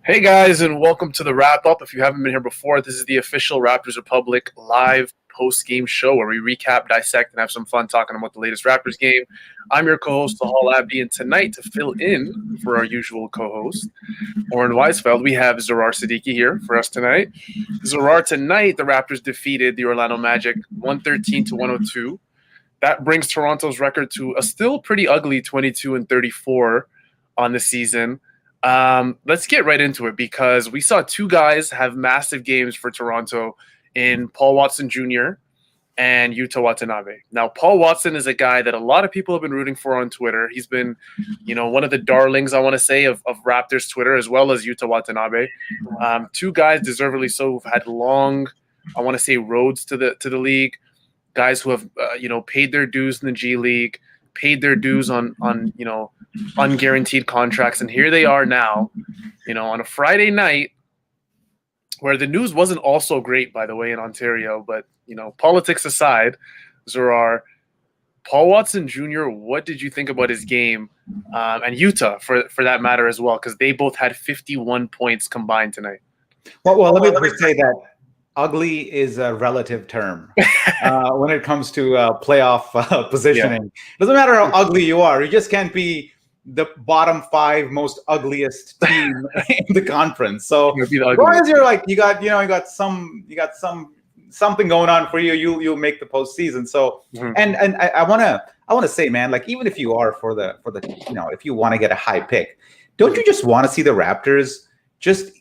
Hey guys, and welcome to the wrap up. If you haven't been here before, this is the official Raptors Republic live post game show where we recap, dissect, and have some fun talking about the latest Raptors game. I'm your co host, Sahal Abdi, and tonight to fill in for our usual co host, Oren Weisfeld, we have Zarar Siddiqui here for us tonight. Zarar, tonight the Raptors defeated the Orlando Magic 113 to 102. That brings Toronto's record to a still pretty ugly 22 and 34 on the season. Let's get right into it because we saw two guys have massive games for Toronto in Paul Watson Jr. and Yuta Watanabe. Now, Paul Watson is a guy that a lot of people have been rooting for on Twitter. He's been, one of the darlings, I want to say, of Raptors Twitter, as well as Yuta Watanabe. Two guys deservedly so who've had long, I want to say, roads to the league. Guys who have, paid their dues in the G League, paid their dues on unguaranteed contracts, and here they are now, on a Friday night where the news wasn't also great, by the way, in Ontario. But politics aside, Zarar, Paul Watson Jr., what did you think about his game, and Yuta for that matter as well? Because they both had 51 points combined tonight. Well, let me just say that ugly is a relative term when it comes to playoff positioning. Yeah. Doesn't matter how ugly you are; you just can't be the bottom five most ugliest team in the conference. So as long as you're like you got something going on for you, you'll make the postseason. So and I want to say, man, like even if you are for the if you want to get a high pick, don't you just want to see the Raptors just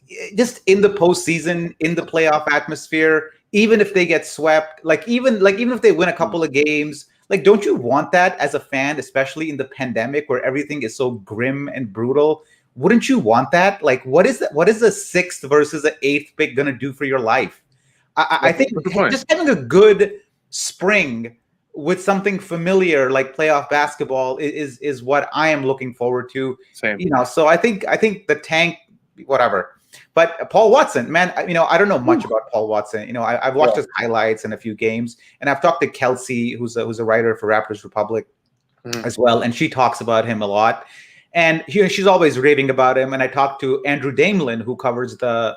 in the postseason, in the playoff atmosphere, even if they get swept, even if they win a couple of games, don't you want that as a fan, especially in the pandemic where everything is so grim and brutal? Wouldn't you want that? What is the sixth versus the eighth pick going to do for your life? I think just having a good spring with something familiar like playoff basketball is what I am looking forward to. Same. So I think the tank, whatever. But Paul Watson, man, I don't know much about Paul Watson. I've watched his highlights in a few games, and I've talked to Kelsey, who's a writer for Raptors Republic as well, and she talks about him a lot. And she's always raving about him. And I talked to Andrew Damelin, who covers the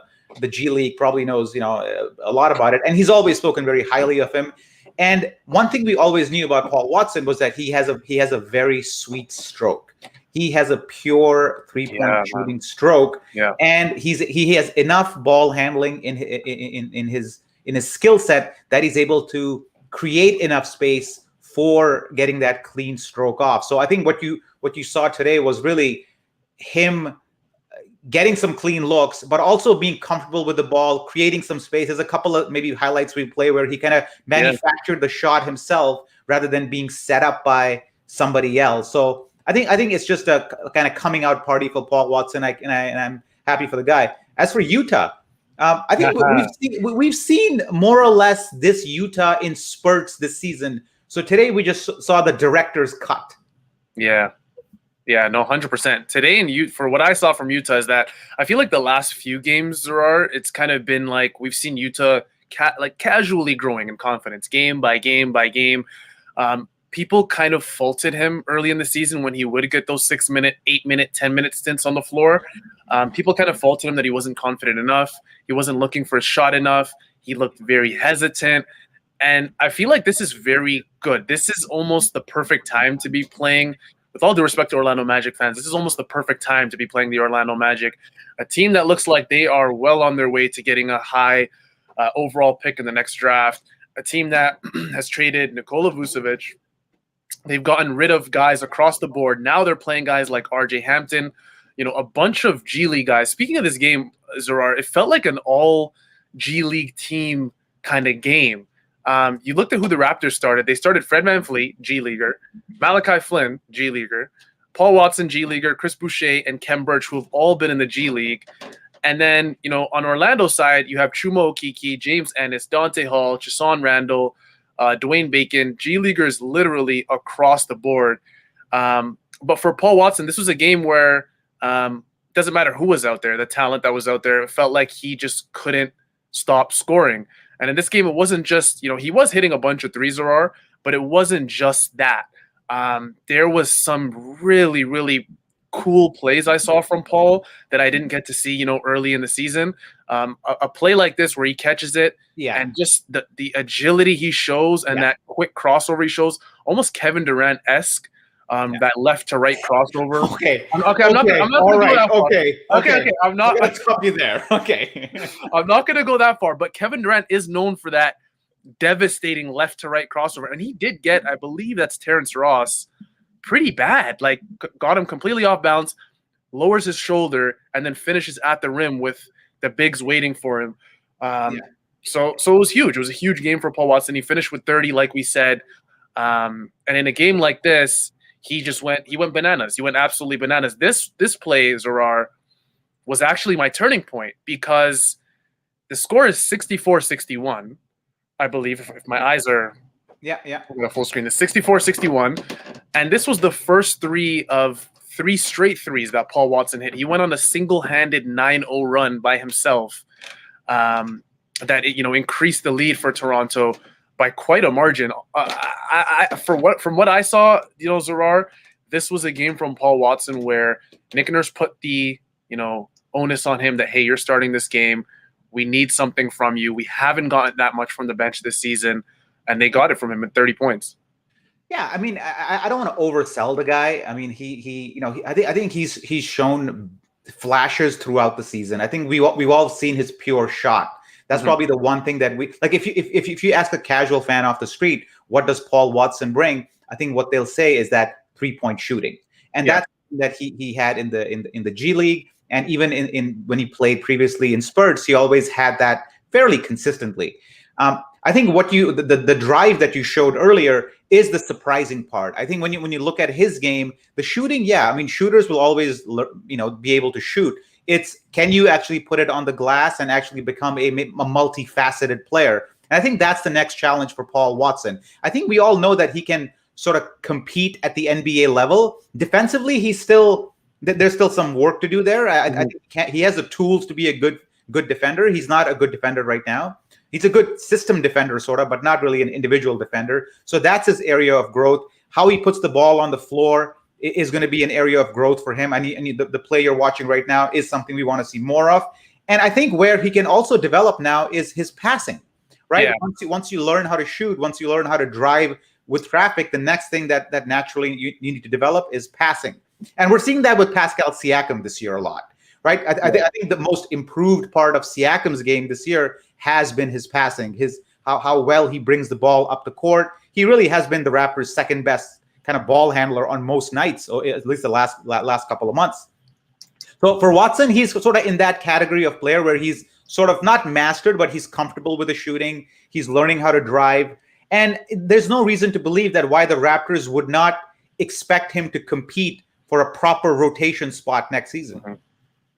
G League, probably knows a lot about it, and he's always spoken very highly of him. And one thing we always knew about Paul Watson was that he has a very sweet stroke. He has a pure three-point shooting stroke, and he has enough ball handling in his skill set that he's able to create enough space for getting that clean stroke off. So I think what you saw today was really him getting some clean looks, but also being comfortable with the ball, creating some space. There's a couple of maybe highlights we play where he kind of manufactured the shot himself rather than being set up by somebody else. So I think it's just a kind of coming out party for Paul Watson, and I'm happy for the guy. As for Yuta, I think we've seen more or less this Yuta in spurts this season. So today we just saw the director's cut. Yeah, no, 100%. Today, and for what I saw from Yuta is that I feel like the last few games it's kind of been like we've seen Yuta casually growing in confidence, game by game by game. People kind of faulted him early in the season when he would get those 6-minute, 8-minute, 10-minute stints on the floor. People kind of faulted him that he wasn't confident enough. He wasn't looking for a shot enough. He looked very hesitant. And I feel like this is very good. This is almost the perfect time to be playing. With all due respect to Orlando Magic fans, this is almost the perfect time to be playing the Orlando Magic, a team that looks like they are well on their way to getting a high overall pick in the next draft, a team that has traded Nikola Vucevic. They've gotten rid of guys across the board. Now they're playing guys like RJ Hampton, a bunch of G League guys. Speaking of this game, Zarar, it felt like an all G League team kind of game. You looked at who the Raptors started. They started Fred VanVleet, G Leaguer, Malachi Flynn, G Leaguer, Paul Watson, G Leaguer, Chris Boucher, and Kem Birch, who have all been in the G League. And then, on Orlando's side, you have Chuma Okeke, James Ennis, Dante Hall, Jason Randall, Dwayne Bacon, G Leaguers literally across the board. But for Paul Watson, this was a game where it doesn't matter who was out there, the talent that was out there, it felt like he just couldn't stop scoring. And in this game, it wasn't just, he was hitting a bunch of threes, but it wasn't just that. There was some really, really cool plays I saw from Paul that I didn't get to see, early in the season. A play like this where he catches it Yeah. and just the agility he shows and Yeah. that quick crossover he shows, almost Kevin Durant-esque, that left to right crossover. Okay. I'm not gonna All go right. that far. Okay. Okay. I'm not. I'm gonna stop you there. Okay. I'm not gonna go that far. But Kevin Durant is known for that devastating left to right crossover, and he did get, I believe that's Terrence Ross, pretty bad. Like got him completely off balance, lowers his shoulder, and then finishes at the rim with the bigs waiting for him. So it was huge. It was a huge game for Paul Watson. He finished with 30, like we said. And in a game like this, he went bananas. He went absolutely bananas. This play, Zarar, was actually my turning point because the score is 64-61, I believe, if my eyes are full screen. It's 64-61. And this was the first three of 3 straight threes that Paul Watson hit. He went on a single-handed 9-0 run by himself that increased the lead for Toronto by quite a margin. From what I saw, Zarar, this was a game from Paul Watson where Nick Nurse put the onus on him that, hey, you're starting this game. We need something from you. We haven't gotten that much from the bench this season, and they got it from him at 30 points. Yeah, I mean, I don't want to oversell the guy. I mean, I think he's shown flashes throughout the season. I think we've all seen his pure shot. That's probably the one thing that we like. If you ask a casual fan off the street, what does Paul Watson bring? I think what they'll say is that 3-point shooting, and that's that he had in the G League, and even in when he played previously in spurts, he always had that fairly consistently. I think what the drive that you showed earlier is the surprising part. I think when you look at his game, the shooting, I mean, shooters will always be able to shoot. It's can you actually put it on the glass and actually become a multifaceted player? And I think that's the next challenge for Paul Watson. I think we all know that he can sort of compete at the NBA level. Defensively, there's still some work to do there. I think he has the tools to be a good defender. He's not a good defender right now. He's a good system defender, sort of, but not really an individual defender. So that's his area of growth. How he puts the ball on the floor is going to be an area of growth for him. And the play you're watching right now is something we want to see more of. And I think where he can also develop now is his passing, right? Yeah. Once you learn how to shoot, once you learn how to drive with traffic, the next thing that naturally you need to develop is passing. And we're seeing that with Pascal Siakam this year a lot, right? I think the most improved part of Siakam's game this year has been his passing, how well he brings the ball up the court. He really has been the Raptors' second best kind of ball handler on most nights, or at least the last couple of months. So for Watson, he's sort of in that category of player where he's sort of not mastered, but he's comfortable with the shooting. He's learning how to drive. And there's no reason to believe that why the Raptors would not expect him to compete for a proper rotation spot next season. Mm-hmm.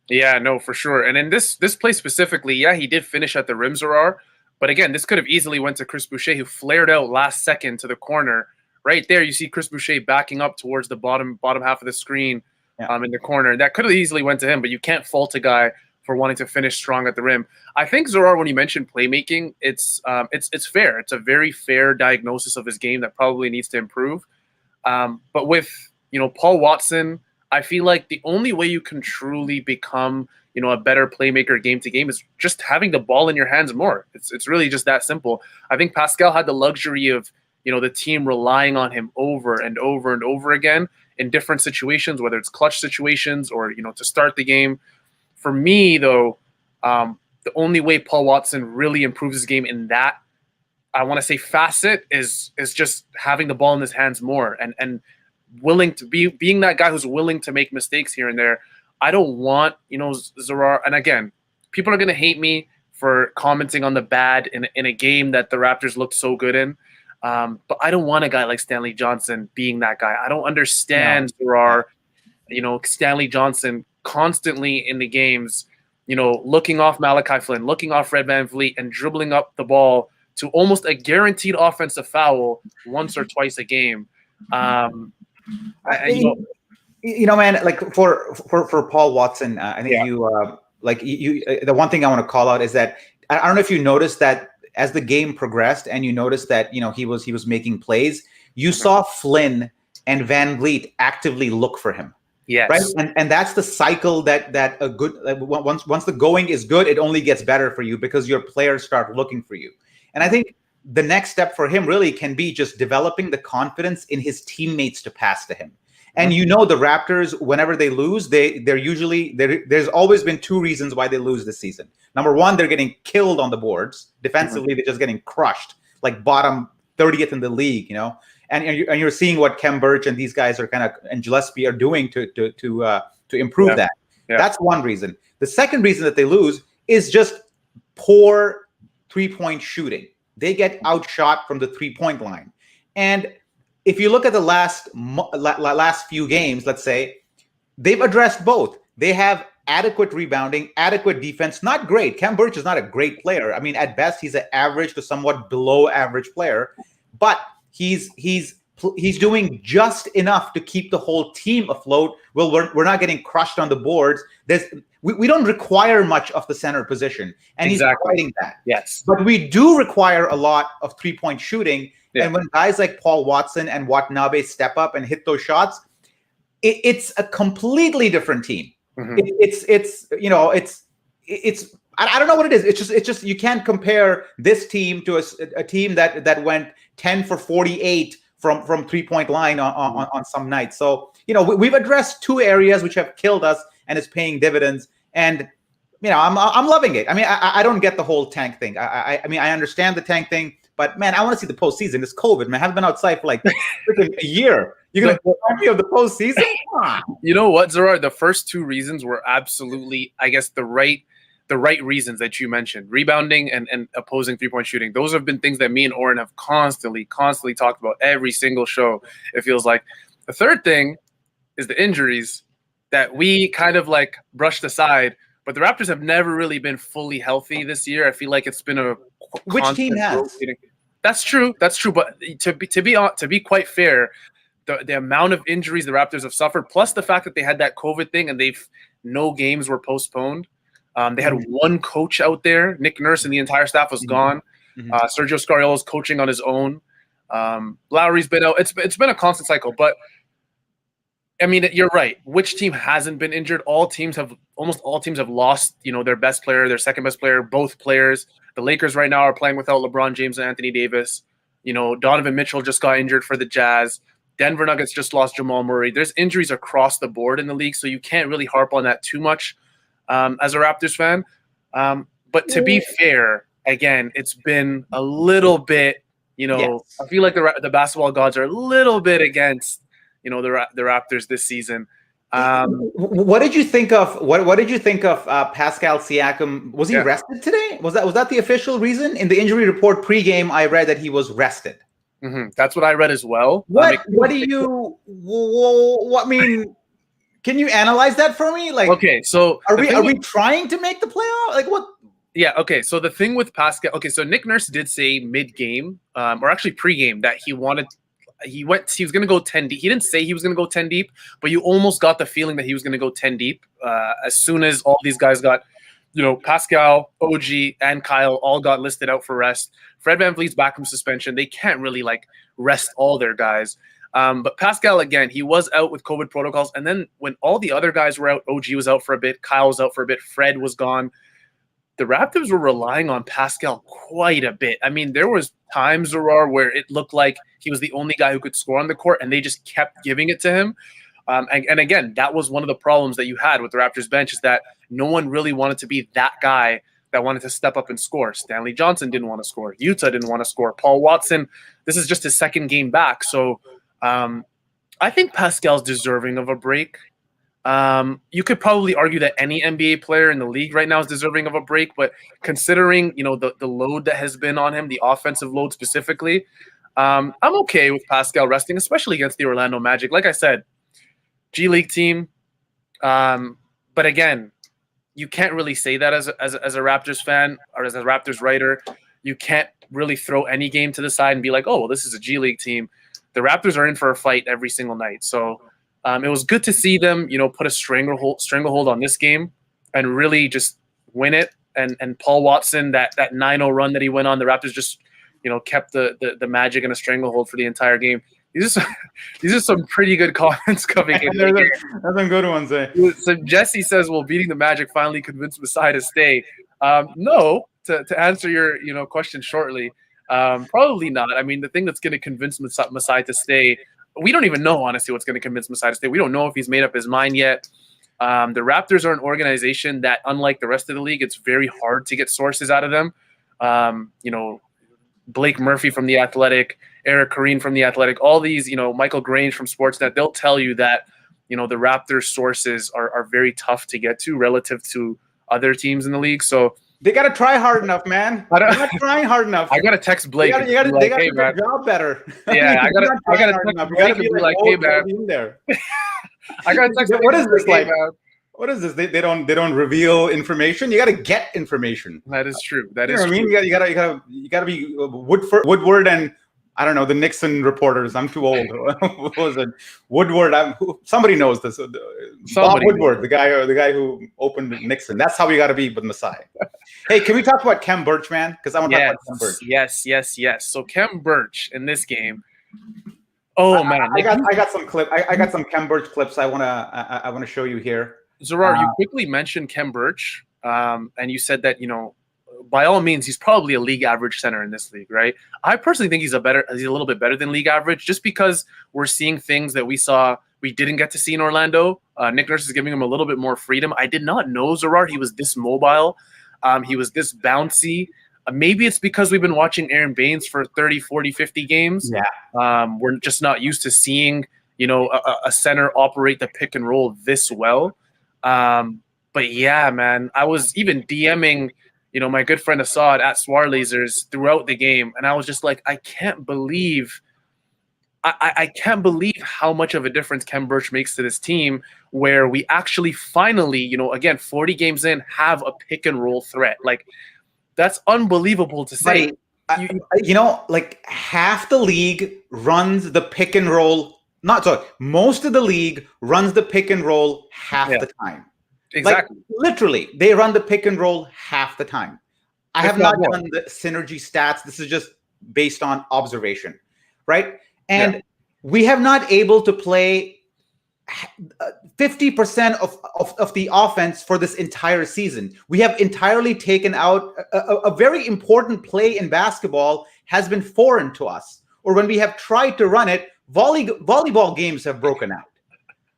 Yeah, no, for sure. And in this play specifically, he did finish at the rim, Zarar. But again, this could have easily went to Chris Boucher, who flared out last second to the corner. Right there, you see Chris Boucher backing up towards the bottom half of the screen in the corner. That could have easily went to him, but you can't fault a guy for wanting to finish strong at the rim. I think, Zarar, when you mentioned playmaking, it's fair. It's a very fair diagnosis of his game that probably needs to improve. But with Paul Watson, I feel like the only way you can truly become a better playmaker game to game is just having the ball in your hands more. It's really just that simple. I think Pascal had the luxury of the team relying on him over and over and over again in different situations, whether it's clutch situations or to start the game. For me, though, the only way Paul Watson really improves his game in that, I want to say, facet is just having the ball in his hands more and willing to being that guy who's willing to make mistakes here and there. I don't want Zarar, and again, people are going to hate me for commenting on the bad in a game that the Raptors looked so good in. But I don't want a guy like Stanley Johnson being that guy. I don't understand Zarar, Stanley Johnson constantly in the games, looking off Malachi Flynn, looking off Red VanVleet, and dribbling up the ball to almost a guaranteed offensive foul once or twice a game. Man, like for Paul Watson, I think the one thing I want to call out is that I don't know if you noticed that as the game progressed and you noticed that he was making plays, you saw Flynn and VanVleet actively look for him. right? Yes. And that's the cycle that a good once the going is good, it only gets better for you because your players start looking for you. And I think the next step for him really can be just developing the confidence in his teammates to pass to him. And you know, the Raptors, whenever they lose, they're usually there's always been two reasons why they lose this season. Number one, they're getting killed on the boards. Defensively, they're just getting crushed, like bottom 30th in the league, you know. And you're seeing what Kem Birch and these guys are and Gillespie are doing to improve that. Yeah. That's one reason. The second reason that they lose is just poor 3-point shooting. They get outshot from the 3-point line. And if you look at the last few games, let's say, they've addressed both. They have adequate rebounding, adequate defense. Not great. Kem Birch is not a great player. I mean, at best, he's an average to somewhat below average player. But he's doing just enough to keep the whole team afloat. Well, we're not getting crushed on the boards. We don't require much of the center position, and he's providing that. Yes, but we do require a lot of 3-point shooting. Yeah. And when guys like Paul Watson and Watanabe step up and hit those shots, it's a completely different team. It's I don't know what it is. It's just you can't compare this team to a team that went 10 for 48 from 3-point line on some nights. So, you know, we've addressed two areas which have killed us, and it's paying dividends. And, you know, I'm loving it. I mean, I don't get the whole tank thing. I mean, I understand the tank thing, but man, I want to see the postseason. It's COVID, man. I haven't been outside for like freaking a year. You're going to remind me of the postseason? You know what, Gerard? The first two reasons were absolutely, I guess, the right reasons that you mentioned. Rebounding and opposing 3-point shooting. Those have been things that me and Oren have constantly talked about every single show, it feels like. The third thing is the injuries that we kind of like brushed aside, but the Raptors have never really been fully healthy this year. I feel like it's been a which team has rotating. That's true. But to be quite fair, the amount of injuries the Raptors have suffered, plus the fact that they had that COVID thing and no games were postponed. They had one coach out there. Nick Nurse and the entire staff was gone. Sergio Scariolo's coaching on his own. Lowry's been out. It's been a constant cycle. But I mean, you're right. Which team hasn't been injured? Almost all teams have lost, you know, their best player, their second best player, both players. The Lakers right now are playing without LeBron James and Anthony Davis. You know, Donovan Mitchell just got injured for the Jazz. Denver Nuggets just lost Jamal Murray. There's injuries across the board in the league, so you can't really harp on that too much as a Raptors fan. But to be fair, again, it's been a little bit, you know, yes. I feel like the basketball gods are a little bit against, you know, the Raptors this season. What did you think of what did you think of Pascal Siakam? Was he rested today? Was that the official reason? In the injury report pregame, I read that he was rested. That's what I read as well. What I mean, can you analyze that for me? Like, okay, so are we trying to make the playoff? Like what? Yeah, okay. So the thing with Pascal, okay, so Nick Nurse did say mid-game, or actually pre-game, that he was going to go 10 deep. He didn't say he was going to go 10 deep, but you almost got the feeling that he was going to go 10 deep as soon as all these guys got, you know, Pascal, OG, and Kyle all got listed out for rest. Fred VanVleet's back from suspension. They can't really, like, rest all their guys. But Pascal, again, he was out with COVID protocols. And then when all the other guys were out, OG was out for a bit, Kyle was out for a bit, Fred was gone. The Raptors were relying on Pascal quite a bit. I mean, there was times, Aurora, where it looked like he was the only guy who could score on the court, and they just kept giving it to him. And again, that was one of the problems that you had with the Raptors bench, is that no one really wanted to be that guy that wanted to step up and score. Stanley Johnson didn't want to score. Utah didn't want to score. Paul Watson, this is just his second game back. So I think Pascal's deserving of a break. You could probably argue that any NBA player in the league right now is deserving of a break, but considering, you know, the load that has been on him, the offensive load specifically, I'm okay with Pascal resting, especially against the Orlando Magic. Like I said, G League team, but again, you can't really say that as a Raptors fan or as a Raptors writer. You can't really throw any game to the side and be like, oh, well, this is a G League team. The Raptors are in for a fight every single night, so. It was good to see them, you know, put a stranglehold on this game and really just win it. And Paul Watson, that 9-0 run that he went on, the Raptors just, you know, kept the Magic in a stranglehold for the entire game. these are some, these are some pretty good comments coming in. There's some good ones. So Jesse says, "Will beating the Magic finally convince Masai to stay?" No. To answer your question shortly, probably not. I mean, the thing that's going to convince Masai to stay, we don't even know honestly what's going to convince Masai to stay. We don't know if he's made up his mind yet. The Raptors are an organization that, unlike the rest of the league, it's very hard to get sources out of them. Blake Murphy from The Athletic, Eric Corrine from The Athletic, all these, Michael Grange from Sportsnet, they'll tell you that, the Raptors sources are very tough to get to relative to other teams in the league. So they got to try hard enough, man. They're not trying hard enough. I got to text Blake. They got to do their job better. Yeah, I got to text Blake and be like, hey, man. I got to text What is this like? What is this? They don't reveal information. You got to get information. That is true. That is. True. I mean, you got to be Woodward and I don't know the Nixon reporters. I'm too old. What was it? Woodward. Somebody knows this. Bob Woodward, the guy who opened Nixon. That's how we got to be with Masai. Hey, can we talk about Khem Birch, man? Because I want to talk about Khem Birch. Yes. So Khem Birch in this game. Oh man, I got some clip. I got some Khem Birch clips. I wanna show you here. Zarar, you quickly mentioned Khem Birch, and you said that by all means he's probably a league average center in this league, right? I personally think he's a little bit better than league average, just because we're seeing things that we didn't get to see in Orlando. Nick Nurse is giving him a little bit more freedom. I did not know, Zarar, he was this mobile. He was this bouncy. Maybe it's because we've been watching Aaron Baines for 30, 40, 50 games. Yeah. We're just not used to seeing, a center operate the pick and roll this well. But yeah, man, I was even DMing, my good friend Assad at Swar Lasers throughout the game. And I was just like, I can't believe how much of a difference Khem Birch makes to this team, where we actually finally, again, 40 games in, have a pick and roll threat. Like, that's unbelievable to say. Like half the league runs the pick and roll. Most of the league runs the pick and roll half the time. Exactly. Like, literally, they run the pick and roll half the time. I have not done the synergy stats. This is just based on observation, right? And we have not able to play 50% of the offense for this entire season. We have entirely taken out a very important play in basketball has been foreign to us. Or when we have tried to run it, volleyball games have broken out.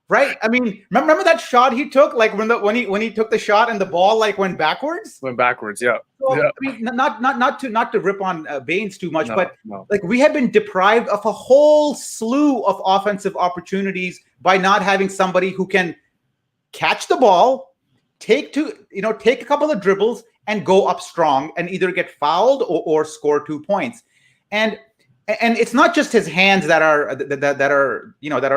Right? I mean, remember that shot he took, like when he took the shot and the ball like went backwards? Went backwards, yeah. So, I mean, not to rip on Baines too much, but like we have been deprived of a whole slew of offensive opportunities by not having somebody who can catch the ball, take a couple of dribbles and go up strong and either get fouled or score 2 points. And it's not just his hands that are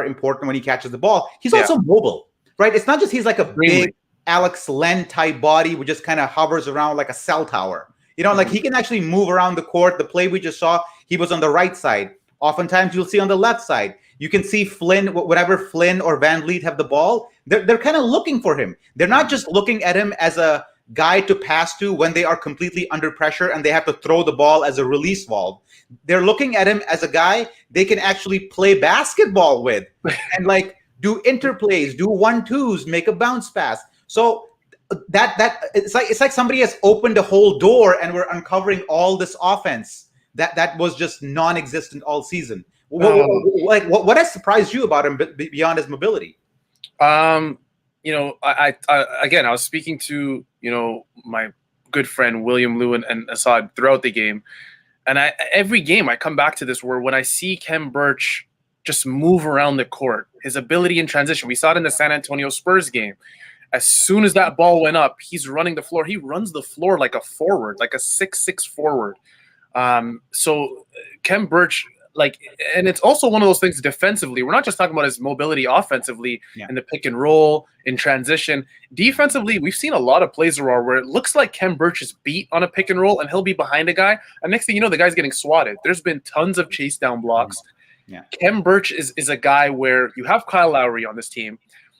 important when he catches the ball. He's also mobile, right? It's not just he's like a big Alex Len type body who just kind of hovers around like a cell tower. Like he can actually move around the court. The play we just saw, he was on the right side. Oftentimes you'll see on the left side. You can see Flynn, whatever Flynn or Van Vliet have the ball, they're kind of looking for him. They're not just looking at him as a guy to pass to when they are completely under pressure and they have to throw the ball as a release valve. They're looking at him as a guy they can actually play basketball with and like do interplays, do 1-2s, make a bounce pass. So that it's like somebody has opened a whole door and we're uncovering all this offense that was just non-existent all season. What has surprised you about him beyond his mobility? I was speaking to my good friend William Lewin and Assad throughout the game. And every game I come back to this where when I see Khem Birch just move around the court, his ability in transition, we saw it in the San Antonio Spurs game. As soon as that ball went up, he's running the floor. He runs the floor like a forward, like a 6'6" forward. So Khem Birch, and it's also one of those things defensively. We're not just talking about his mobility offensively in the pick and roll, in transition. Defensively, we've seen a lot of plays where it looks like Khem Birch is beat on a pick and roll and he'll be behind a guy. And next thing you know, the guy's getting swatted. There's been tons of chase down blocks. Yeah. Khem Birch is a guy where you have Kyle Lowry on this team.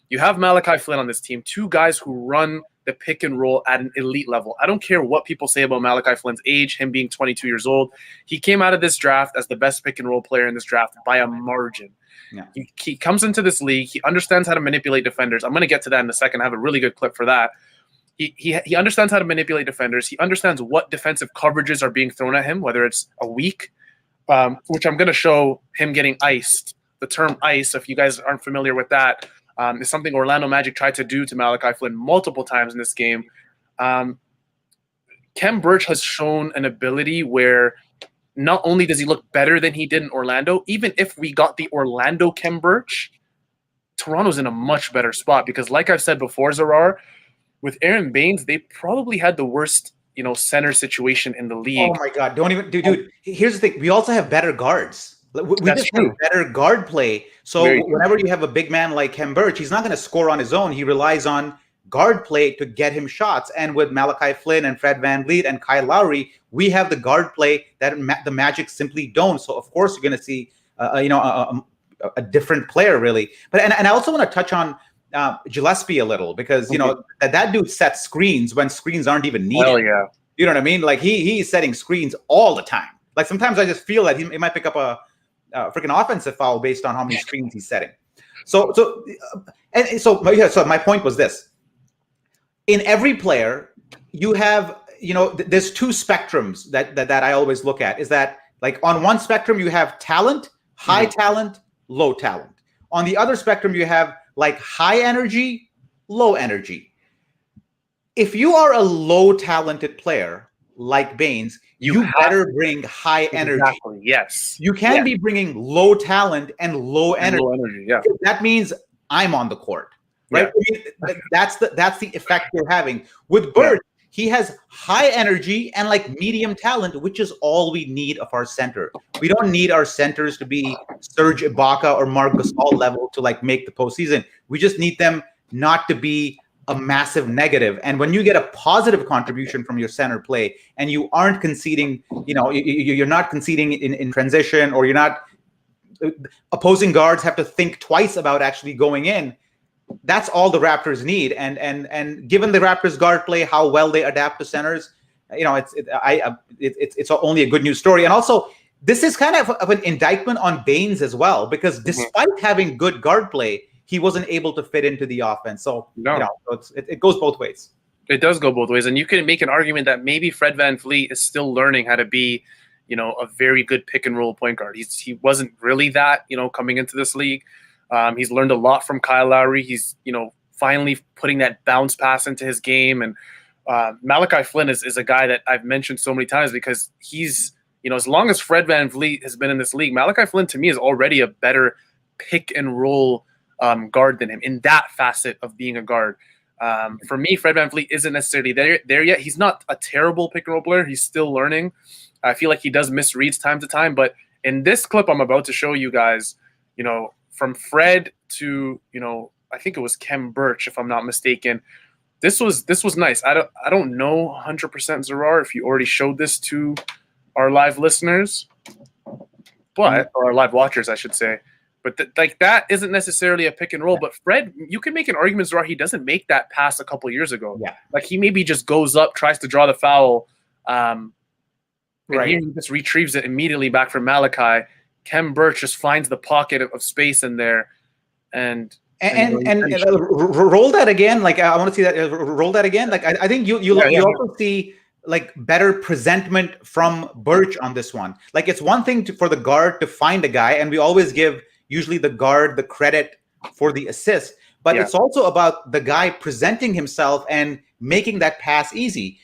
You have Malachi Flynn on this team, two guys who run the pick and roll at an elite level. I don't care what people say about Malachi Flynn's age, him being 22 years old. He came out of this draft as the best pick and roll player in this draft by a margin. Yeah. He comes into this league. He understands how to manipulate defenders. I'm going to get to that in a second. I have a really good clip for that. He understands how to manipulate defenders. He understands what defensive coverages are being thrown at him, whether it's a weak, which I'm going to show him getting iced. The term ice, if you guys aren't familiar with that, is something Orlando Magic tried to do to Malachi Flynn multiple times in this game. Kem Birch has shown an ability where not only does he look better than he did in Orlando, even if we got the Orlando Kem Birch, Toronto's in a much better spot because, like I've said before, Zarar, with Aaron Baines, they probably had the worst, center situation in the league. Oh my God! Don't even, dude. Here's the thing: we also have better guards. We just have better guard play. So whenever you have a big man like Kem Birch, he's not going to score on his own. He relies on guard play to get him shots. And with Malachi Flynn and Fred VanVleet and Kyle Lowry, we have the guard play that the Magic simply don't. So of course you're going to see, a different player really. But and I also want to touch on Gillespie a little because that dude sets screens when screens aren't even needed. Oh yeah, you know what I mean? Like he's setting screens all the time. Like sometimes I just feel that he might pick up a freaking offensive foul based on how many screens he's setting. So my point was this: in every player, you have there's two spectrums that I always look at. Is that like on one spectrum you have talent, high talent, low talent. On the other spectrum you have like high energy, low energy. If you are a low talented player like Baines, you better bring high energy. Exactly. Yes. You can't be bringing low talent and low energy. Low energy. Yeah. That means I'm on the court, right? Yeah. I mean, that's the effect you're having with Bird. He has high energy and like medium talent, which is all we need of our center. We don't need our centers to be Serge Ibaka or Marc Gasol level to like make the postseason. We just need them not to be a massive negative. And when you get a positive contribution from your center play and you aren't conceding, you're not conceding in transition, or you're not, opposing guards have to think twice about actually going in. That's all the Raptors need. And given the Raptors guard play, how well they adapt to centers, it's only a good news story. And also this is kind of an indictment on Baines as well, because despite having good guard play, he wasn't able to fit into the offense. So, it goes both ways. It does go both ways. And you can make an argument that maybe Fred VanVleet is still learning how to be, a very good pick and roll point guard. He wasn't really that, coming into this league. He's learned a lot from Kyle Lowry. He's, finally putting that bounce pass into his game. And Malachi Flynn is a guy that I've mentioned so many times because he's, as long as Fred VanVleet has been in this league, Malachi Flynn to me is already a better pick and roll guard than him in that facet of being a guard. For me, Fred VanVleet isn't necessarily there yet. He's not a terrible pick and roll player. He's still learning. I feel like he does miss reads time to time. But in this clip I'm about to show you guys, from Fred to, I think it was Kem Birch, if I'm not mistaken. This was nice. I don't know 100% Zarar if you already showed this to our live listeners, or our live watchers, I should say. But that isn't necessarily a pick and roll. But Fred, you can make an argument, Zarar, he doesn't make that pass a couple years ago. Yeah. Like he maybe just goes up, tries to draw the foul, and he just retrieves it immediately back from Malachi. Kem Birch just finds the pocket of space in there, and roll that again. Like I want to see that. Roll that again. Like I think you also see like better presentment from Birch on this one. Like it's one thing for the guard to find a guy, and we always give usually the guard the credit for the assist, but it's also about the guy presenting himself and making that pass easy.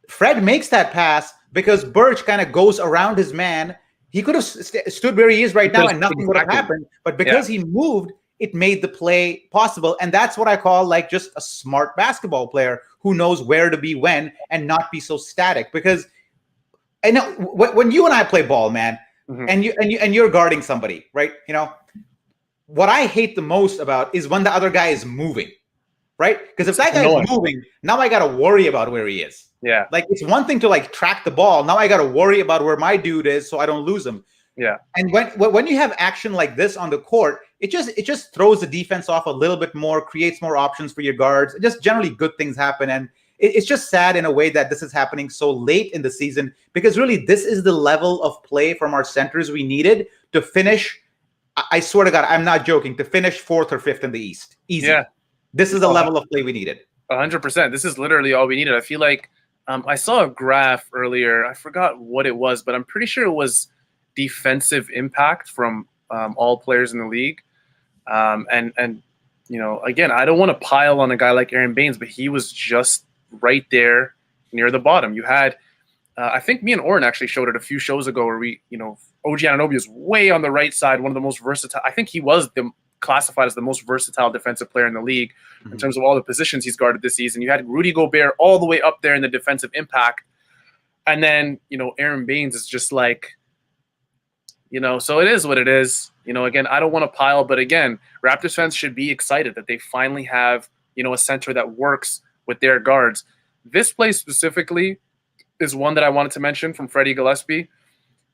Fred makes that pass because Birch kind of goes around his man. He could have stood where he is right now and nothing would have happened, but because he moved, it made the play possible. And that's what I call like just a smart basketball player who knows where to be when and not be so static. Because I know when you and I play ball, man, and you're guarding somebody, right? What I hate the most about is when the other guy is moving, right? Because if that guy is moving, now I got to worry about where he is. Yeah. Like it's one thing to like track the ball. Now I got to worry about where my dude is so I don't lose him. Yeah. And when you have action like this on the court, it just throws the defense off a little bit more, creates more options for your guards. Just generally good things happen, and it's just sad in a way that this is happening so late in the season, because really this is the level of play from our centers we needed to finish. I swear to God, I'm not joking, to finish 4th or 5th in the East. Easy. Yeah. This is the level of play we needed. 100%. This is literally all we needed. I feel like I saw a graph earlier. I forgot what it was, but I'm pretty sure it was defensive impact from all players in the league. And you know, again, I don't want to pile on a guy like Aaron Baines, but he was just right there near the bottom. You had, I think me and Oren actually showed it a few shows ago where we, you know, OG Anunoby is way on the right side, one of the most versatile. I think he was classified as the most versatile defensive player in the league in terms of all the positions he's guarded this season. You had Rudy Gobert all the way up there in the defensive impact. And then, you know, Aaron Baines is just like, you know, so it is what it is. You know, again, I don't want to pile, but again, Raptors fans should be excited that they finally have, you know, a center that works with their guards. This play specifically is one that I wanted to mention from Freddie Gillespie,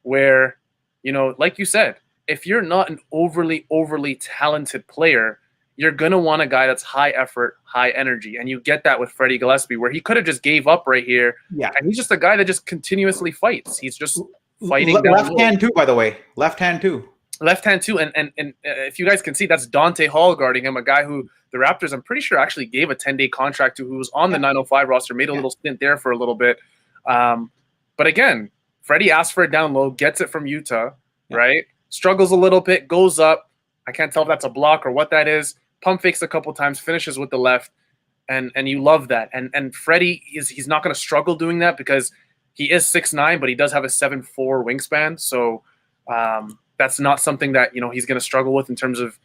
where, you know, like you said, if you're not an overly talented player, you're going to want a guy that's high effort, high energy. And you get that with Freddie Gillespie, where he could have just gave up right here. Yeah. And he's just a guy that just continuously fights. He's just fighting. Left hand too, by the way. Left hand too. Left hand too. And if you guys can see, that's Dante Hall guarding him, a guy who the Raptors, I'm pretty sure, actually gave a 10-day contract to, who was on the 905 roster, made a little stint there for a little bit. But again, Freddie asked for it down low, gets it from Utah, right? Struggles a little bit, goes up. I can't tell if that's a block or what that is. Pump fakes a couple times, finishes with the left, and you love that. And Freddie he's not going to struggle doing that because he is 6'9", but he does have a 7'4" wingspan. So that's not something that, you know, he's going to struggle with in terms of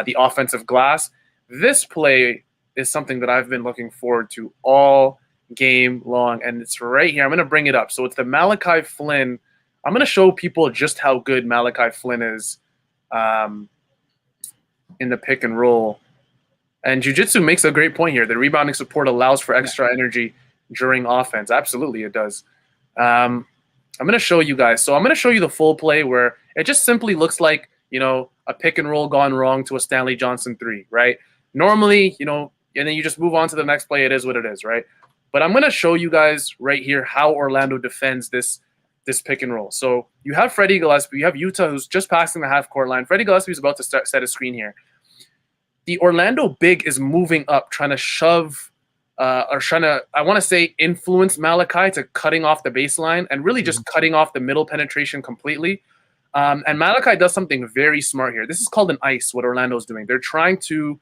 the offensive glass. This play is something that I've been looking forward to all game long, and it's right here. I'm going to bring it up. So it's the Malachi Flynn. I'm going to show people just how good Malachi Flynn is in the pick and roll. And Jiu-Jitsu makes a great point here. The rebounding support allows for extra energy during offense. Absolutely, it does. I'm going to show you guys. So I'm going to show you the full play where it just simply looks like, you know, a pick and roll gone wrong to a Stanley Johnson 3, right? Normally, you know, and then you just move on to the next play. It is what it is, right? But I'm going to show you guys right here how Orlando defends this pick and roll. So you have Freddie Gillespie. You have Utah, who's just passing the half-court line. Freddie Gillespie is about to set a screen here. The Orlando big is moving up, trying to shove or trying to, I want to say, influence Malachi to cutting off the baseline and really just cutting off the middle penetration completely. And Malachi does something very smart here. This is called an ice, what Orlando's doing. They're trying to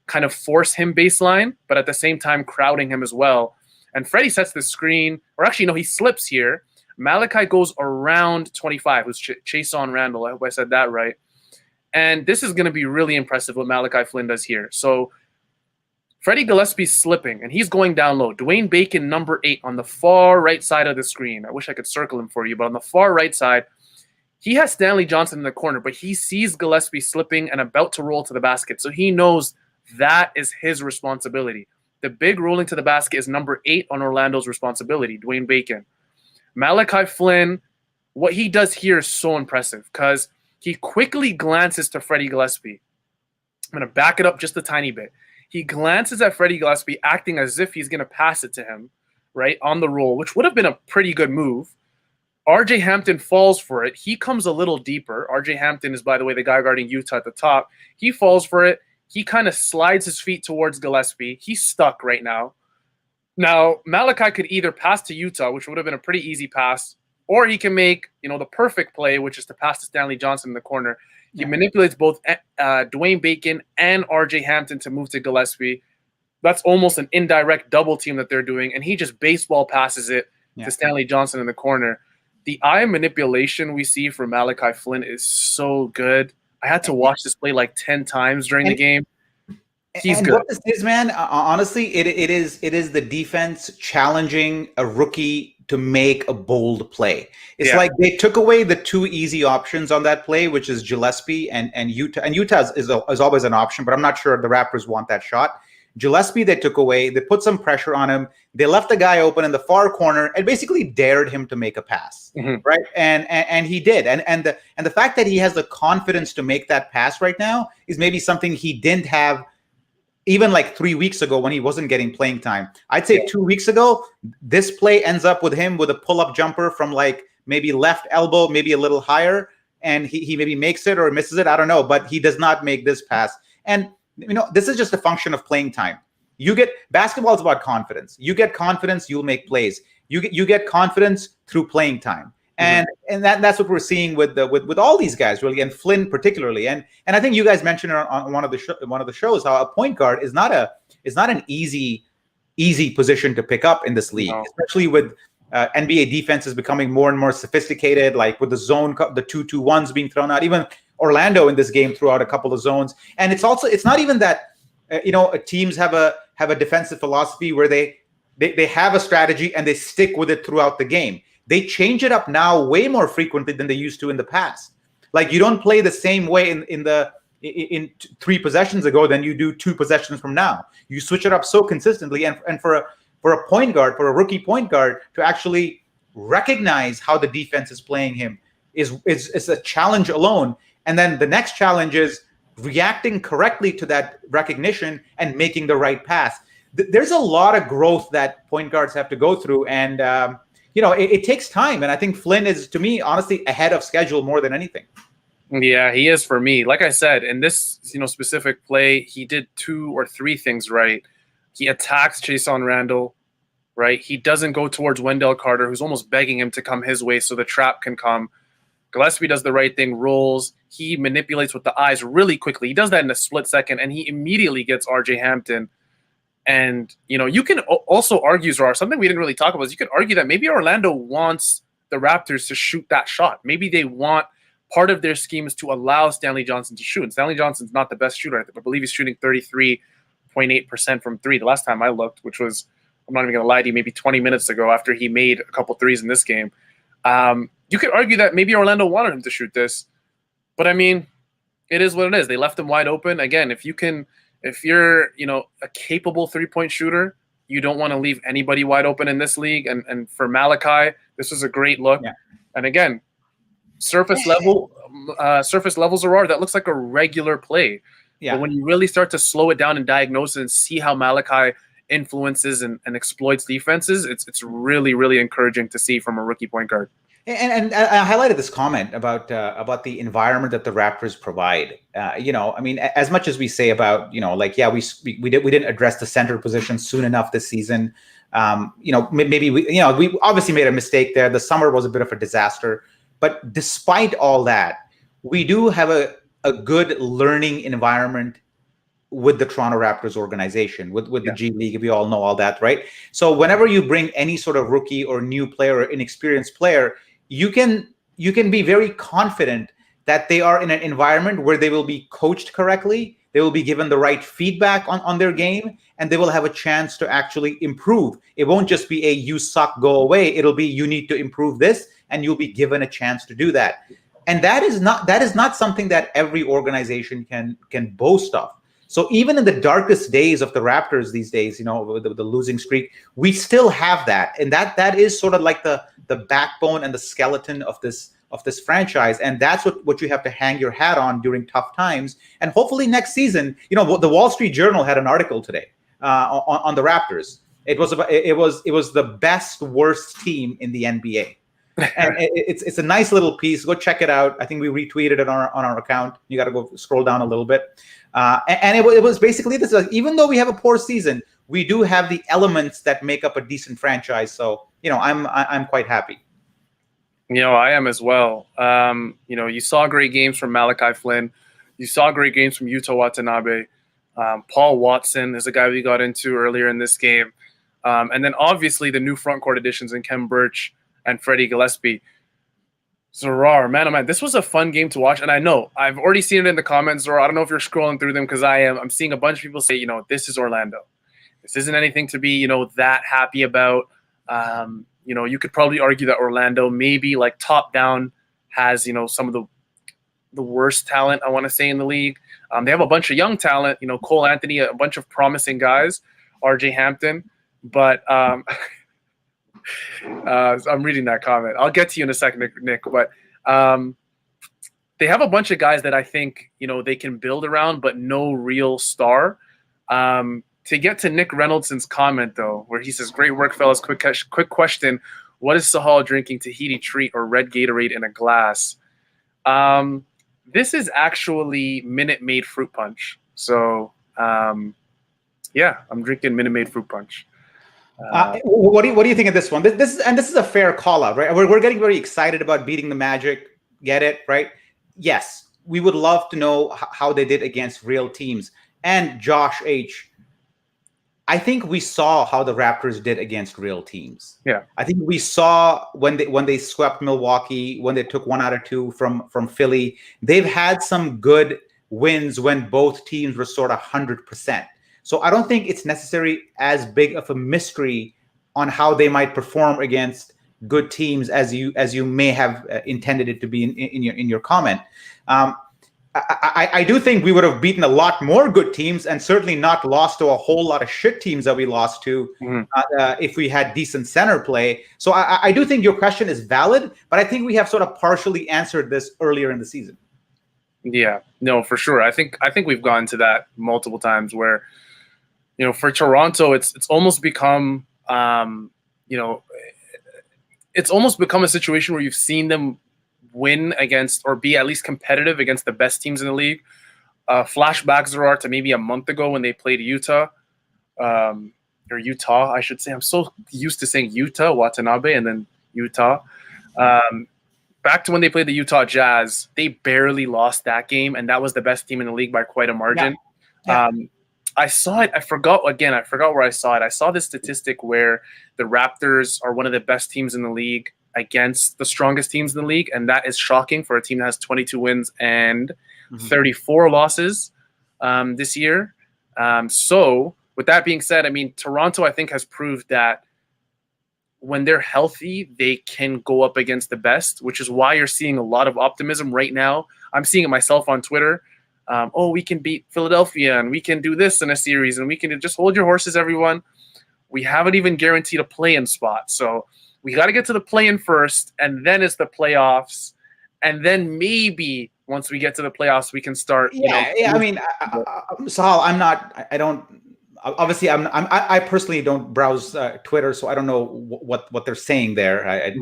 kind of force him baseline, but at the same time crowding him as well. And Freddie sets the screen, or actually, no, he slips here. Malachi goes around 25, who's Chason Randall. I hope I said that right. And this is going to be really impressive what Malachi Flynn does here. So Freddie Gillespie's slipping, and he's going down low. Dwayne Bacon, number 8, on the far right side of the screen. I wish I could circle him for you, but on the far right side, he has Stanley Johnson in the corner, but he sees Gillespie slipping and about to roll to the basket. So he knows that is his responsibility. The big rolling to the basket is number 8 on Orlando's responsibility, Dwayne Bacon. Malachi Flynn, what he does here is so impressive because he quickly glances to Freddie Gillespie. I'm going to back it up just a tiny bit. He glances at Freddie Gillespie, acting as if he's going to pass it to him, right, on the roll, which would have been a pretty good move. RJ Hampton falls for it. He comes a little deeper. RJ Hampton is, by the way, the guy guarding Utah at the top. He falls for it. He kind of slides his feet towards Gillespie. He's stuck right now. Now, Malachi could either pass to Utah, which would have been a pretty easy pass, or he can make, you know, the perfect play, which is to pass to Stanley Johnson in the corner. He manipulates both Dwayne Bacon and RJ Hampton to move to Gillespie. That's almost an indirect double team that they're doing, and he just baseball passes it to Stanley Johnson in the corner. The eye manipulation we see from Malachi Flynn is so good. I had to watch this play like 10 times during the game. He's good. What this is, man, honestly, it is the defense challenging a rookie to make a bold play. It's like they took away the 2 easy options on that play, which is Gillespie and Utah. And Utah is always an option, but I'm not sure the Raptors want that shot. Gillespie they took away. They put some pressure on him. They left the guy open in the far corner and basically dared him to make a pass, right? And he did. And the fact that he has the confidence to make that pass right now is maybe something he didn't have even like 3 weeks ago when he wasn't getting playing time. I'd say 2 weeks ago, this play ends up with him with a pull-up jumper from like maybe left elbow, maybe a little higher, and he maybe makes it or misses it. I don't know, but he does not make this pass. And this is just a function of playing time. Basketball is about confidence. You get confidence, you'll make plays. You get confidence through playing time. And that's what we're seeing with all these guys, really, and Flynn particularly. And I think you guys mentioned on one of the shows how a point guard is not an easy position to pick up in this league, especially with NBA defenses becoming more and more sophisticated, like with the zone, the 2-2-1s being thrown out. Even Orlando in this game threw out a couple of zones. And it's not even that teams have a defensive philosophy where they have a strategy and they stick with it throughout the game. They change it up now way more frequently than they used to in the past. Like you don't play the same way in 3 possessions ago than you do 2 possessions from now. You switch it up so consistently, and for a point guard, for a rookie point guard to actually recognize how the defense is playing him is a challenge alone. And then the next challenge is reacting correctly to that recognition and making the right pass. There's a lot of growth that point guards have to go through, and it takes time. And I think Flynn is, to me, honestly, ahead of schedule more than anything. Yeah, he is for me. Like I said, in this specific play, he did 2 or 3 things right. He attacks Jason Randall, right? He doesn't go towards Wendell Carter, who's almost begging him to come his way so the trap can come. Gillespie does the right thing, rolls. He manipulates with the eyes really quickly. He does that in a split second, and he immediately gets RJ Hampton. And, you can also argue, Zohar, something we didn't really talk about is you could argue that maybe Orlando wants the Raptors to shoot that shot. Maybe they want part of their scheme is to allow Stanley Johnson to shoot. And Stanley Johnson's not the best shooter. I believe he's shooting 33.8% from 3 the last time I looked, which was, I'm not even going to lie to you, maybe 20 minutes ago after he made a couple threes in this game. You could argue that maybe Orlando wanted him to shoot this. But, I mean, it is what it is. They left him wide open. Again, if you're a capable 3-point shooter, you don't want to leave anybody wide open in this league. And for Malachi, this was a great look. Yeah. And again, surface levels are that looks like a regular play. Yeah. But when you really start to slow it down and diagnose it and see how Malachi influences and exploits defenses, it's really, really encouraging to see from a rookie point guard. And I highlighted this comment about the environment that the Raptors provide. I mean, as much as we say about, we didn't address the center position soon enough this season. Maybe we obviously made a mistake there. The summer was a bit of a disaster. But despite all that, we do have a good learning environment with the Toronto Raptors organization, with the G League. We all know all that, right? So whenever you bring any sort of rookie or new player or inexperienced player, you can be very confident that they are in an environment where they will be coached correctly, they will be given the right feedback on their game, and they will have a chance to actually improve. It won't just be a you suck, go away. It'll be you need to improve this, and you'll be given a chance to do that. And that is not something that every organization can boast of. So even in the darkest days of the Raptors these days, with the losing streak, we still have that. And that is sort of like the backbone and the skeleton of this franchise. And that's what you have to hang your hat on during tough times. And hopefully next season, the Wall Street Journal had an article today on the Raptors. It was the best worst team in the NBA. And it's a nice little piece. Go check it out. I think we retweeted it on our account. You got to go scroll down a little bit. And it was basically this. Even though we have a poor season, we do have the elements that make up a decent franchise. So I'm quite happy. I am as well. You saw great games from Malachi Flynn. You saw great games from Yuta Watanabe. Paul Watson is a guy we got into earlier in this game. And then obviously the new front court additions in Khem Birch and Freddie Gillespie. Zohar, man, oh man, this was a fun game to watch. And I know I've already seen it in the comments, Zohar. I don't know if you're scrolling through them because I am. I'm seeing a bunch of people say, this is Orlando. This isn't anything to be, that happy about. You could probably argue that Orlando maybe like top down has, some of the the worst talent, I want to say, in the league. They have a bunch of young talent, Cole Anthony, a bunch of promising guys, RJ Hampton. But I'm reading that comment. I'll get to you in a second, Nick. But they have a bunch of guys that I think, they can build around, but no real star. To get to Nick Reynoldson's comment, though, where he says, "Great work, fellas. Quick question. What is Sahal drinking? Tahiti treat or red Gatorade in a glass?" This is actually Minute Maid fruit punch. So, yeah, I'm drinking Minute Maid fruit punch. What do you think of this one? This is a fair call out, right? We're getting very excited about beating the Magic. Get it, right? Yes, we would love to know how they did against real teams. And Josh H., I think we saw how the Raptors did against real teams. Yeah, I think we saw when they swept Milwaukee, when they took 1 out of 2 from Philly. They've had some good wins when both teams were sort of 100%. So I don't think it's necessarily as big of a mystery on how they might perform against good teams as you may have intended it to be in your comment. I do think we would have beaten a lot more good teams and certainly not lost to a whole lot of shit teams that we lost to if we had decent center play. So I do think your question is valid, but I think we have sort of partially answered this earlier in the season. Yeah, no, for sure. I think we've gotten to that multiple times where, for Toronto, it's almost become, it's almost become a situation where you've seen them win against or be at least competitive against the best teams in the league. Flashbacks there are to maybe a month ago when they played Utah, or Utah, I should say. I'm so used to saying Utah, Watanabe, and then Utah. Back to when they played the Utah Jazz, they barely lost that game, and that was the best team in the league by quite a margin. Yeah. I saw it. I forgot where I saw it. I saw this statistic where the Raptors are one of the best teams in the league against the strongest teams in the league, and that is shocking for a team that has 22 wins and 34 losses this year. So with that being said, I mean, Toronto, I think, has proved that when they're healthy, they can go up against the best, which is why you're seeing a lot of optimism right now. I'm seeing it myself on Twitter. We can beat Philadelphia, and we can do this in a series, and we can just hold your horses, everyone. We haven't even guaranteed a play-in spot, so we got to get to the play-in first, and then it's the playoffs, and then maybe once we get to the playoffs, we can start. I mean, Sahal, I personally don't browse Twitter, so I don't know what they're saying there.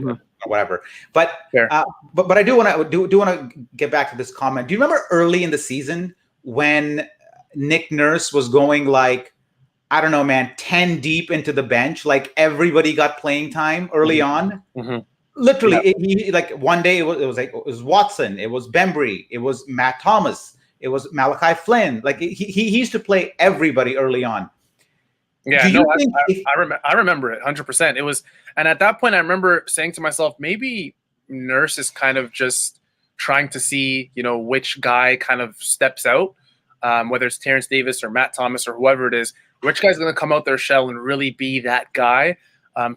Whatever, but I do want to get back to this comment. Do you remember early in the season when Nick Nurse was going like, I don't know, man, 10 deep into the bench, like everybody got playing time early on. Literally, he like one day it was Watson, it was Bembry, it was Matt Thomas, it was Malachi Flynn. Like he used to play everybody early on. Yeah, I remember it 100%. It was, and at that point, I remember saying to myself, maybe Nurse is kind of just trying to see, which guy kind of steps out, whether it's Terrence Davis or Matt Thomas or whoever it is. Which guy's going to come out their shell and really be that guy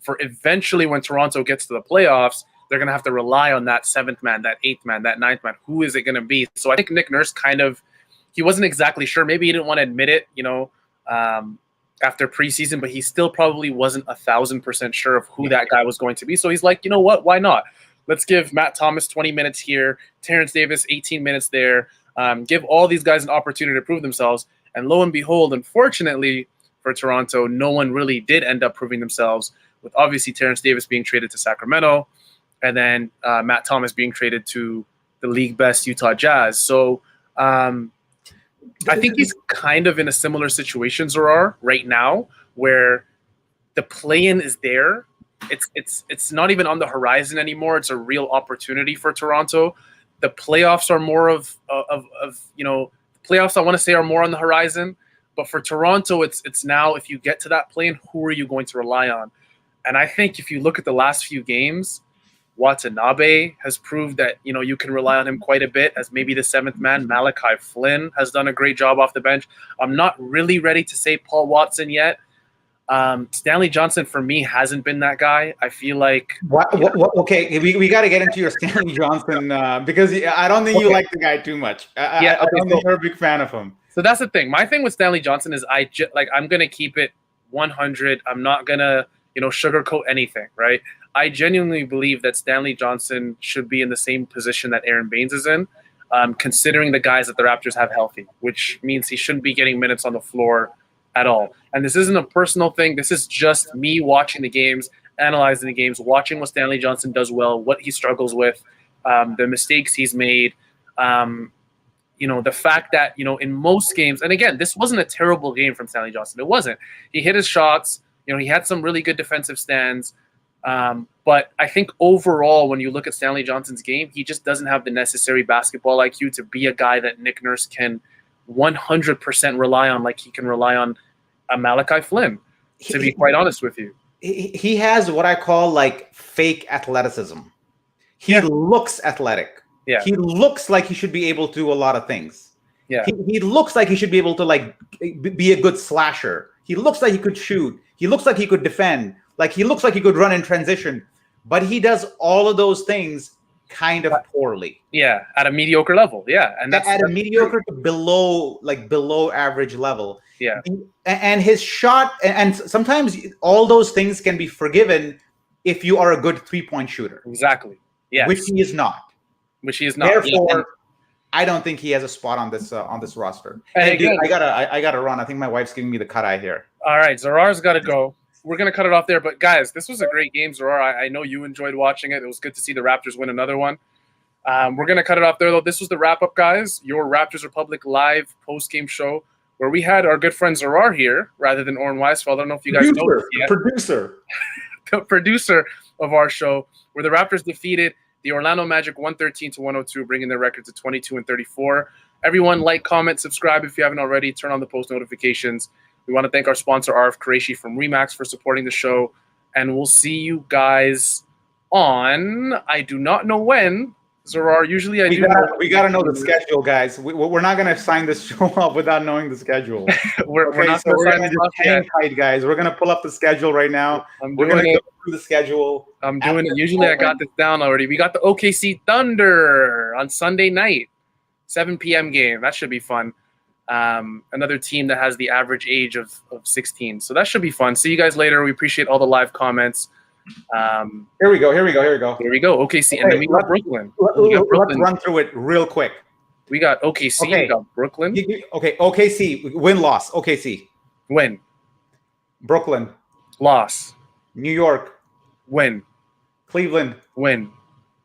for eventually when Toronto gets to the playoffs, they're going to have to rely on that 7th man, that 8th man, that 9th man. Who is it going to be? So I think Nick Nurse he wasn't exactly sure. Maybe he didn't want to admit it, after preseason, but he still probably wasn't 1,000% sure of who that guy was going to be. So he's like, you know what? Why not? Let's give Matt Thomas 20 minutes here, Terrence Davis 18 minutes there, give all these guys an opportunity to prove themselves. And lo and behold, unfortunately, for Toronto, no one really did end up proving themselves, with obviously Terrence Davis being traded to Sacramento and then Matt Thomas being traded to the league best Utah Jazz. So I think he's kind of in a similar situation, Zarar, right now, where the play-in is there. It's not even on the horizon anymore. It's a real opportunity for Toronto. The playoffs are more of playoffs, I want to say, are more on the horizon. But for Toronto, it's now, if you get to that play-in, who are you going to rely on? And I think if you look at the last few games, Watanabe has proved that, you can rely on him quite a bit as maybe the 7th man. Malachi Flynn has done a great job off the bench. I'm not really ready to say Paul Watson yet. Stanley Johnson for me hasn't been that guy. I feel like okay, we got to get into your Stanley Johnson because I don't think you like the guy too much. I don't think you're a big fan of him. So that's the thing. My thing with Stanley Johnson is I'm gonna keep it 100. I'm not gonna sugarcoat anything, right? I genuinely believe that Stanley Johnson should be in the same position that Aaron Baines is in, considering the guys that the Raptors have healthy, which means he shouldn't be getting minutes on the floor at all. And this isn't a personal thing. This is just me watching the games, analyzing the games, watching what Stanley Johnson does well, what he struggles with, the mistakes he's made. The fact that, in most games, and again, this wasn't a terrible game from Stanley Johnson. It wasn't. He hit his shots. He had some really good defensive stands. But I think overall, when you look at Stanley Johnson's game, he just doesn't have the necessary basketball IQ to be a guy that Nick Nurse can 100% rely on, like he can rely on a Malachi Flynn, to be quite honest with you. He has what I call like fake athleticism. He looks athletic. Yeah. He looks like he should be able to do a lot of things. Yeah. He looks like he should be able to like be a good slasher. He looks like he could shoot. He looks like he could defend. Like he looks like he could run in transition. But he does all of those things kind of poorly. Yeah, at a mediocre level. Yeah, and that's at a mediocre to below average level. Yeah, and his shot, and sometimes all those things can be forgiven if you are a good 3-point shooter. Exactly. Yeah, which he is not. Therefore, I don't think he has a spot on this roster. Hey, dude, I gotta run. I think my wife's giving me the cut eye here. All right, Zarar's got to go. We're going to cut it off there. But, guys, this was a great game, Zarar. I know you enjoyed watching it. It was good to see the Raptors win another one. We're going to cut it off there, though. This was the wrap-up, guys, your Raptors Republic live post-game show where we had our good friend Zarar here rather than Oren Weisfeld. I don't know if you guys know this yet. The producer of our show, where the Raptors defeated the Orlando Magic 113-102, bringing their record to 22-34. Everyone, like, comment, subscribe if you haven't already. Turn on the post notifications. We want to thank our sponsor, RF Qureshi from Remax, for supporting the show. And we'll see you guys on, I do not know when. Zarar, usually I do. We got to know the schedule, guys. We're not going to sign this show up without knowing the schedule. we're not going to just hang tight, guys. We're going to pull up the schedule right now. We're going to go through the schedule. I'm doing it. Usually I got this down already. We got the OKC Thunder on Sunday night, 7 p.m. game. That should be fun. Another team that has the average age of 16. So that should be fun. See you guys later. We appreciate all the live comments. Here we go. OKC. And then we got Brooklyn. Let's run through it real quick. We got OKC. Okay. We got Brooklyn. Okay. OKC. Win-loss. OKC. Win. Brooklyn. Loss. New York. Win. Cleveland. Win.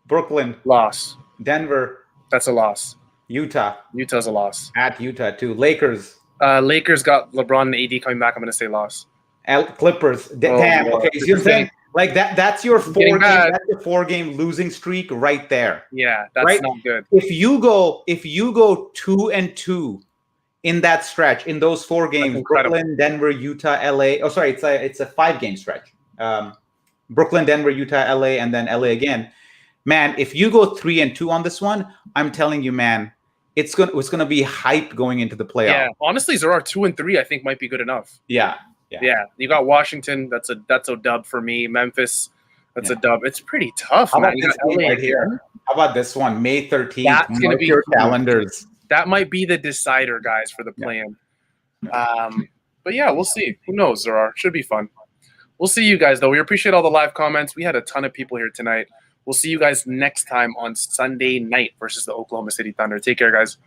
Brooklyn. Loss. Denver. That's a loss. Utah. Utah's a loss. At Utah, too. Lakers. Lakers got LeBron and AD coming back. I'm going to say loss. Clippers. Damn. Okay. You see what I'm saying? Like that's your four-game losing streak right there. Yeah, that's not good. If you go 2-2 in that stretch, in those 4 games, Brooklyn, Denver, Utah, LA. Oh, sorry, it's a 5-game stretch. Brooklyn, Denver, Utah, LA, and then LA again. Man, if you go 3-2 on this one, I'm telling you, man, it's gonna be hype going into the playoff. Yeah, honestly, Zarar 2-3 I think might be good enough. Yeah. You got Washington. That's a dub for me. Memphis. That's a dub. It's pretty tough, man. You got LA right here. How about this one? May 13th. That's going to be your calendars. That might be the decider, guys, for the play-in. But yeah, we'll see. Who knows, Zarar? Should be fun. We'll see you guys, though. We appreciate all the live comments. We had a ton of people here tonight. We'll see you guys next time on Sunday night versus the Oklahoma City Thunder. Take care, guys.